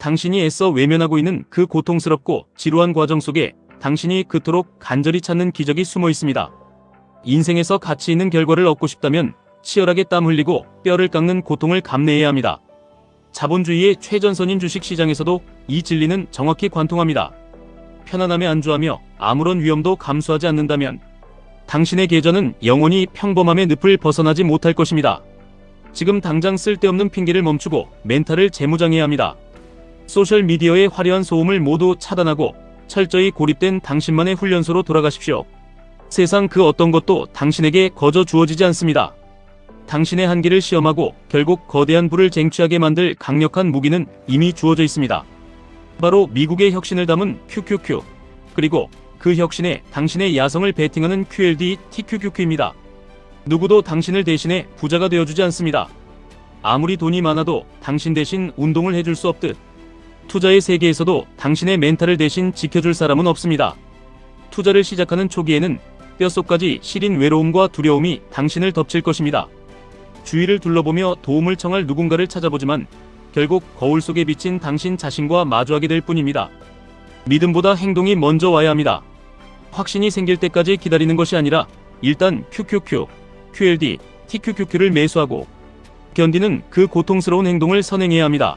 당신이 애써 외면하고 있는 그 고통스럽고 지루한 과정 속에 당신이 그토록 간절히 찾는 기적이 숨어 있습니다. 인생에서 가치 있는 결과를 얻고 싶다면 치열하게 땀 흘리고 뼈를 깎는 고통을 감내해야 합니다. 자본주의의 최전선인 주식시장에서도 이 진리는 정확히 관통합니다. 편안함에 안주하며 아무런 위험도 감수하지 않는다면 당신의 계좌는 영원히 평범함의 늪을 벗어나지 못할 것입니다. 지금 당장 쓸데없는 핑계를 멈추고 멘탈을 재무장해야 합니다. 소셜미디어의 화려한 소음을 모두 차단하고 철저히 고립된 당신만의 훈련소로 돌아가십시오. 세상 그 어떤 것도 당신에게 거저 주어지지 않습니다. 당신의 한계를 시험하고 결국 거대한 부를 쟁취하게 만들 강력한 무기는 이미 주어져 있습니다. 바로 미국의 혁신을 담은 QQQ, 그리고 그 혁신에 당신의 야성을 베팅하는 QLD TQQQ입니다. 누구도 당신을 대신해 부자가 되어주지 않습니다. 아무리 돈이 많아도 당신 대신 운동을 해줄 수 없듯 투자의 세계에서도 당신의 멘탈을 대신 지켜줄 사람은 없습니다. 투자를 시작하는 초기에는 뼛속까지 시린 외로움과 두려움이 당신을 덮칠 것입니다. 주위를 둘러보며 도움을 청할 누군가를 찾아보지만 결국 거울 속에 비친 당신 자신과 마주하게 될 뿐입니다. 믿음보다 행동이 먼저 와야 합니다. 확신이 생길 때까지 기다리는 것이 아니라 일단 QQQ, QLD, TQQQ를 매수하고 견디는 그 고통스러운 행동을 선행해야 합니다.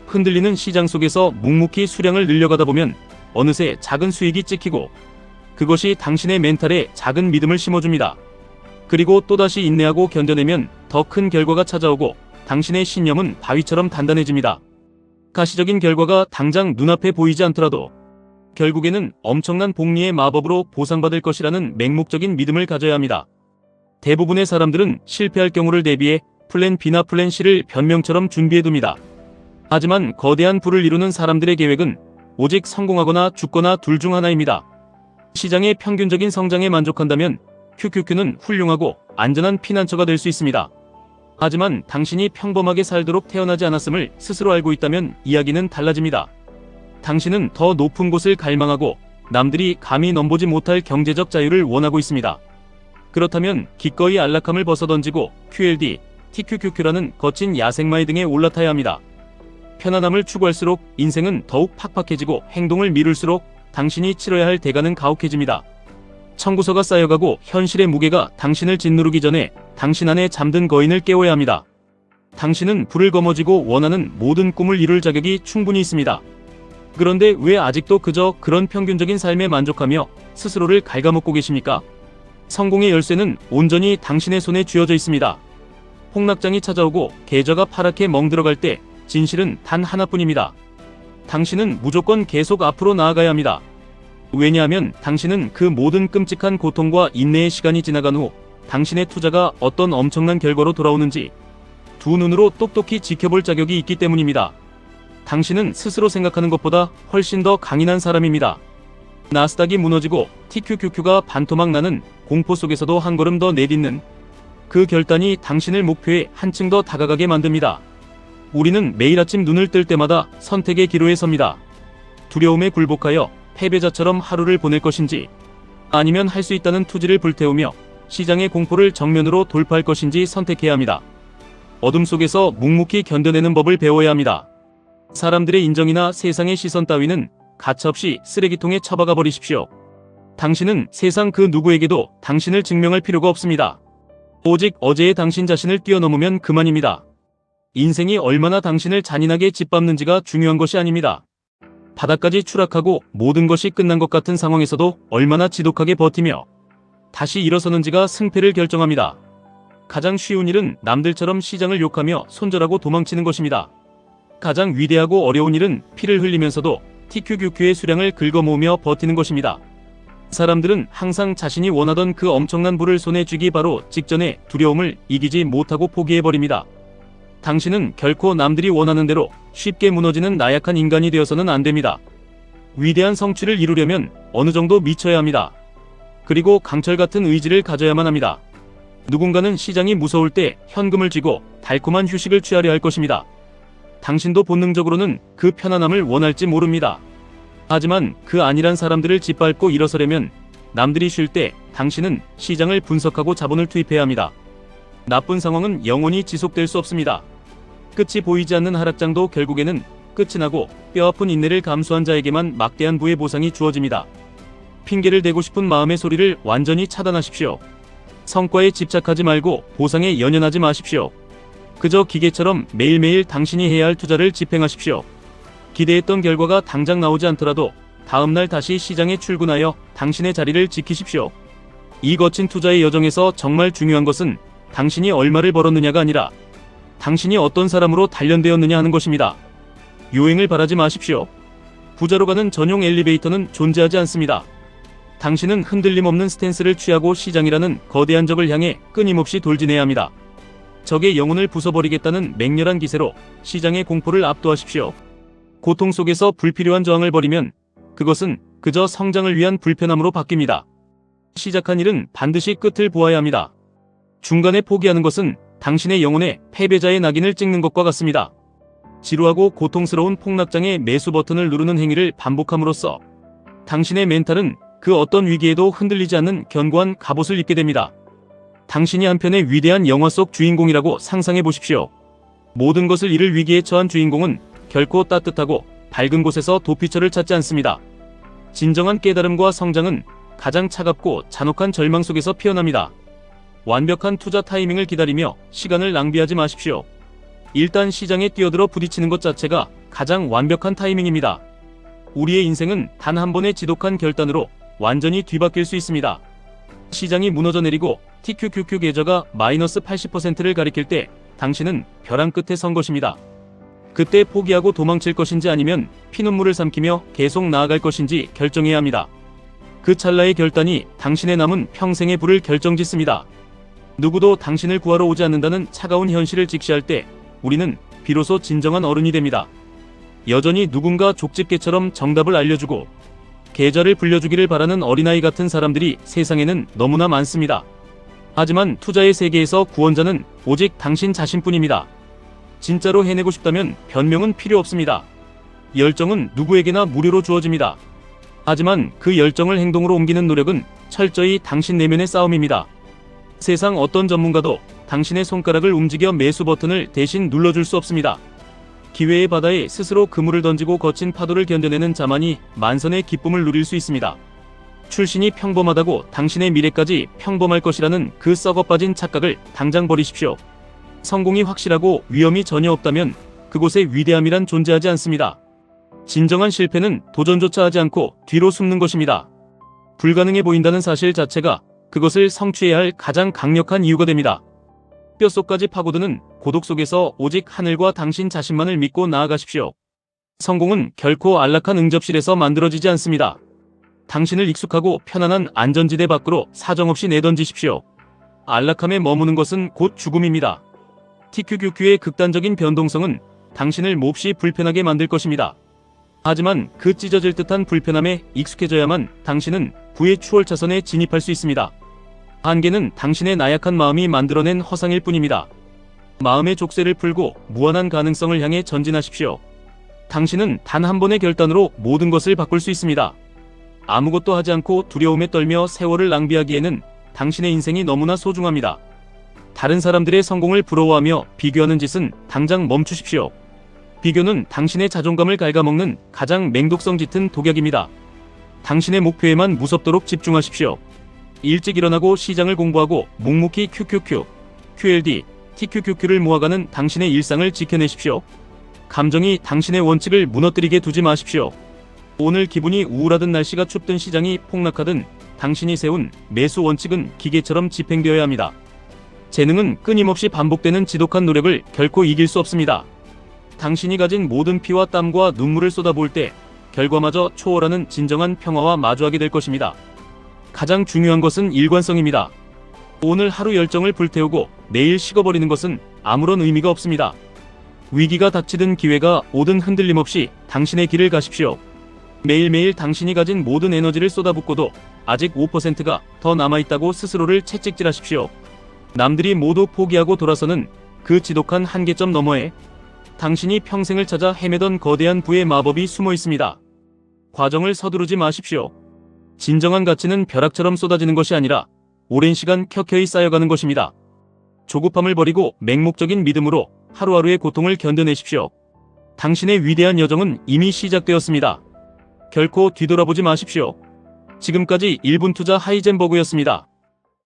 흔들리는 시장 속에서 묵묵히 수량을 늘려가다 보면 어느새 작은 수익이 찍히고 그것이 당신의 멘탈에 작은 믿음을 심어줍니다. 그리고 또다시 인내하고 견뎌내면 더 큰 결과가 찾아오고 당신의 신념은 바위처럼 단단해집니다. 가시적인 결과가 당장 눈앞에 보이지 않더라도 결국에는 엄청난 복리의 마법으로 보상받을 것이라는 맹목적인 믿음을 가져야 합니다. 대부분의 사람들은 실패할 경우를 대비해 플랜 B나 플랜 C를 변명처럼 준비해둡니다. 하지만 거대한 부를 이루는 사람들의 계획은 오직 성공하거나 죽거나 둘 중 하나입니다. 시장의 평균적인 성장에 만족한다면 QQQ는 훌륭하고 안전한 피난처가 될 수 있습니다. 하지만 당신이 평범하게 살도록 태어나지 않았음을 스스로 알고 있다면 이야기는 달라집니다. 당신은 더 높은 곳을 갈망하고 남들이 감히 넘보지 못할 경제적 자유를 원하고 있습니다. 그렇다면 기꺼이 안락함을 벗어던지고 QLD, TQQQ라는 거친 야생마의 등에 올라타야 합니다. 편안함을 추구할수록 인생은 더욱 팍팍해지고 행동을 미룰수록 당신이 치러야 할 대가는 가혹해집니다. 청구서가 쌓여가고 현실의 무게가 당신을 짓누르기 전에 당신 안에 잠든 거인을 깨워야 합니다. 당신은 불을 거머쥐고 원하는 모든 꿈을 이룰 자격이 충분히 있습니다. 그런데 왜 아직도 그저 그런 평균적인 삶에 만족하며 스스로를 갉아먹고 계십니까? 성공의 열쇠는 온전히 당신의 손에 쥐어져 있습니다. 폭락장이 찾아오고 계좌가 파랗게 멍들어갈 때 진실은 단 하나뿐입니다. 당신은 무조건 계속 앞으로 나아가야 합니다. 왜냐하면 당신은 그 모든 끔찍한 고통과 인내의 시간이 지나간 후 당신의 투자가 어떤 엄청난 결과로 돌아오는지 두 눈으로 똑똑히 지켜볼 자격이 있기 때문입니다. 당신은 스스로 생각하는 것보다 훨씬 더 강인한 사람입니다. 나스닥이 무너지고 TQQQ가 반토막 나는 공포 속에서도 한 걸음 더 내딛는 그 결단이 당신을 목표에 한층 더 다가가게 만듭니다. 우리는 매일 아침 눈을 뜰 때마다 선택의 기로에 섭니다. 두려움에 굴복하여 패배자처럼 하루를 보낼 것인지 아니면 할 수 있다는 투지를 불태우며 시장의 공포를 정면으로 돌파할 것인지 선택해야 합니다. 어둠 속에서 묵묵히 견뎌내는 법을 배워야 합니다. 사람들의 인정이나 세상의 시선 따위는 가차없이 쓰레기통에 처박아 버리십시오. 당신은 세상 그 누구에게도 당신을 증명할 필요가 없습니다. 오직 어제의 당신 자신을 뛰어넘으면 그만입니다. 인생이 얼마나 당신을 잔인하게 짓밟는지가 중요한 것이 아닙니다. 바닥까지 추락하고 모든 것이 끝난 것 같은 상황에서도 얼마나 지독하게 버티며 다시 일어서는지가 승패를 결정합니다. 가장 쉬운 일은 남들처럼 시장을 욕하며 손절하고 도망치는 것입니다. 가장 위대하고 어려운 일은 피를 흘리면서도 TQQQ의 수량을 긁어모으며 버티는 것입니다. 사람들은 항상 자신이 원하던 그 엄청난 부를 손에 쥐기 바로 직전에 두려움을 이기지 못하고 포기해버립니다. 당신은 결코 남들이 원하는 대로 쉽게 무너지는 나약한 인간이 되어서는 안 됩니다. 위대한 성취를 이루려면 어느 정도 미쳐야 합니다. 그리고 강철 같은 의지를 가져야만 합니다. 누군가는 시장이 무서울 때 현금을 쥐고 달콤한 휴식을 취하려 할 것입니다. 당신도 본능적으로는 그 편안함을 원할지 모릅니다. 하지만 그 안일한 사람들을 짓밟고 일어서려면 남들이 쉴 때 당신은 시장을 분석하고 자본을 투입해야 합니다. 나쁜 상황은 영원히 지속될 수 없습니다. 끝이 보이지 않는 하락장도 결국에는 끝이 나고 뼈아픈 인내를 감수한 자에게만 막대한 부의 보상이 주어집니다. 핑계를 대고 싶은 마음의 소리를 완전히 차단하십시오. 성과에 집착하지 말고 보상에 연연하지 마십시오. 그저 기계처럼 매일매일 당신이 해야 할 투자를 집행하십시오. 기대했던 결과가 당장 나오지 않더라도 다음날 다시 시장에 출근하여 당신의 자리를 지키십시오. 이 거친 투자의 여정에서 정말 중요한 것은 당신이 얼마를 벌었느냐가 아니라 당신이 어떤 사람으로 단련되었느냐 하는 것입니다. 요행을 바라지 마십시오. 부자로 가는 전용 엘리베이터는 존재하지 않습니다. 당신은 흔들림 없는 스탠스를 취하고 시장이라는 거대한 적을 향해 끊임없이 돌진해야 합니다. 적의 영혼을 부숴버리겠다는 맹렬한 기세로 시장의 공포를 압도하십시오. 고통 속에서 불필요한 저항을 벌이면 그것은 그저 성장을 위한 불편함으로 바뀝니다. 시작한 일은 반드시 끝을 보아야 합니다. 중간에 포기하는 것은 당신의 영혼에 패배자의 낙인을 찍는 것과 같습니다. 지루하고 고통스러운 폭락장의 매수 버튼을 누르는 행위를 반복함으로써 당신의 멘탈은 그 어떤 위기에도 흔들리지 않는 견고한 갑옷을 입게 됩니다. 당신이 한편의 위대한 영화 속 주인공이라고 상상해 보십시오. 모든 것을 잃을 위기에 처한 주인공은 결코 따뜻하고 밝은 곳에서 도피처를 찾지 않습니다. 진정한 깨달음과 성장은 가장 차갑고 잔혹한 절망 속에서 피어납니다. 완벽한 투자 타이밍을 기다리며 시간을 낭비하지 마십시오. 일단 시장에 뛰어들어 부딪히는 것 자체가 가장 완벽한 타이밍입니다. 우리의 인생은 단 한 번의 지독한 결단으로 완전히 뒤바뀔 수 있습니다. 시장이 무너져 내리고 TQQQ 계좌가 마이너스 80%를 가리킬 때 당신은 벼랑 끝에 선 것입니다. 그때 포기하고 도망칠 것인지 아니면 피눈물을 삼키며 계속 나아갈 것인지 결정해야 합니다. 그 찰나의 결단이 당신의 남은 평생의 부를 결정짓습니다. 누구도 당신을 구하러 오지 않는다는 차가운 현실을 직시할 때 우리는 비로소 진정한 어른이 됩니다. 여전히 누군가 족집게처럼 정답을 알려주고 계좌를 불려주기를 바라는 어린아이 같은 사람들이 세상에는 너무나 많습니다. 하지만 투자의 세계에서 구원자는 오직 당신 자신뿐입니다. 진짜로 해내고 싶다면 변명은 필요 없습니다. 열정은 누구에게나 무료로 주어집니다. 하지만 그 열정을 행동으로 옮기는 노력은 철저히 당신 내면의 싸움입니다. 세상 어떤 전문가도 당신의 손가락을 움직여 매수 버튼을 대신 눌러줄 수 없습니다. 기회의 바다에 스스로 그물을 던지고 거친 파도를 견뎌내는 자만이 만선의 기쁨을 누릴 수 있습니다. 출신이 평범하다고 당신의 미래까지 평범할 것이라는 그 썩어빠진 착각을 당장 버리십시오. 성공이 확실하고 위험이 전혀 없다면 그곳에 위대함이란 존재하지 않습니다. 진정한 실패는 도전조차 하지 않고 뒤로 숨는 것입니다. 불가능해 보인다는 사실 자체가 그것을 성취해야 할 가장 강력한 이유가 됩니다. 뼛속까지 파고드는 고독 속에서 오직 하늘과 당신 자신만을 믿고 나아가십시오. 성공은 결코 안락한 응접실에서 만들어지지 않습니다. 당신을 익숙하고 편안한 안전지대 밖으로 사정없이 내던지십시오. 안락함에 머무는 것은 곧 죽음입니다. TQQQ의 극단적인 변동성은 당신을 몹시 불편하게 만들 것입니다. 하지만 그 찢어질 듯한 불편함에 익숙해져야만 당신은 부의 추월차선에 진입할 수 있습니다. 한계는 당신의 나약한 마음이 만들어낸 허상일 뿐입니다. 마음의 족쇄를 풀고 무한한 가능성을 향해 전진하십시오. 당신은 단 한 번의 결단으로 모든 것을 바꿀 수 있습니다. 아무것도 하지 않고 두려움에 떨며 세월을 낭비하기에는 당신의 인생이 너무나 소중합니다. 다른 사람들의 성공을 부러워하며 비교하는 짓은 당장 멈추십시오. 비교는 당신의 자존감을 갉아먹는 가장 맹독성 짙은 독약입니다. 당신의 목표에만 무섭도록 집중하십시오. 일찍 일어나고 시장을 공부하고 묵묵히 QQQ, QLD, TQQQ를 모아가는 당신의 일상을 지켜내십시오. 감정이 당신의 원칙을 무너뜨리게 두지 마십시오. 오늘 기분이 우울하든 날씨가 춥든 시장이 폭락하든 당신이 세운 매수 원칙은 기계처럼 집행되어야 합니다. 재능은 끊임없이 반복되는 지독한 노력을 결코 이길 수 없습니다. 당신이 가진 모든 피와 땀과 눈물을 쏟아부을 때 결과마저 초월하는 진정한 평화와 마주하게 될 것입니다. 가장 중요한 것은 일관성입니다. 오늘 하루 열정을 불태우고 내일 식어버리는 것은 아무런 의미가 없습니다. 위기가 닥치든 기회가 오든 흔들림 없이 당신의 길을 가십시오. 매일매일 당신이 가진 모든 에너지를 쏟아붓고도 아직 5%가 더 남아있다고 스스로를 채찍질하십시오. 남들이 모두 포기하고 돌아서는 그 지독한 한계점 너머에 당신이 평생을 찾아 헤매던 거대한 부의 마법이 숨어 있습니다. 과정을 서두르지 마십시오. 진정한 가치는 벼락처럼 쏟아지는 것이 아니라 오랜 시간 켜켜이 쌓여가는 것입니다. 조급함을 버리고 맹목적인 믿음으로 하루하루의 고통을 견뎌내십시오. 당신의 위대한 여정은 이미 시작되었습니다. 결코 뒤돌아보지 마십시오. 지금까지 1분 투자 하이젠버그였습니다.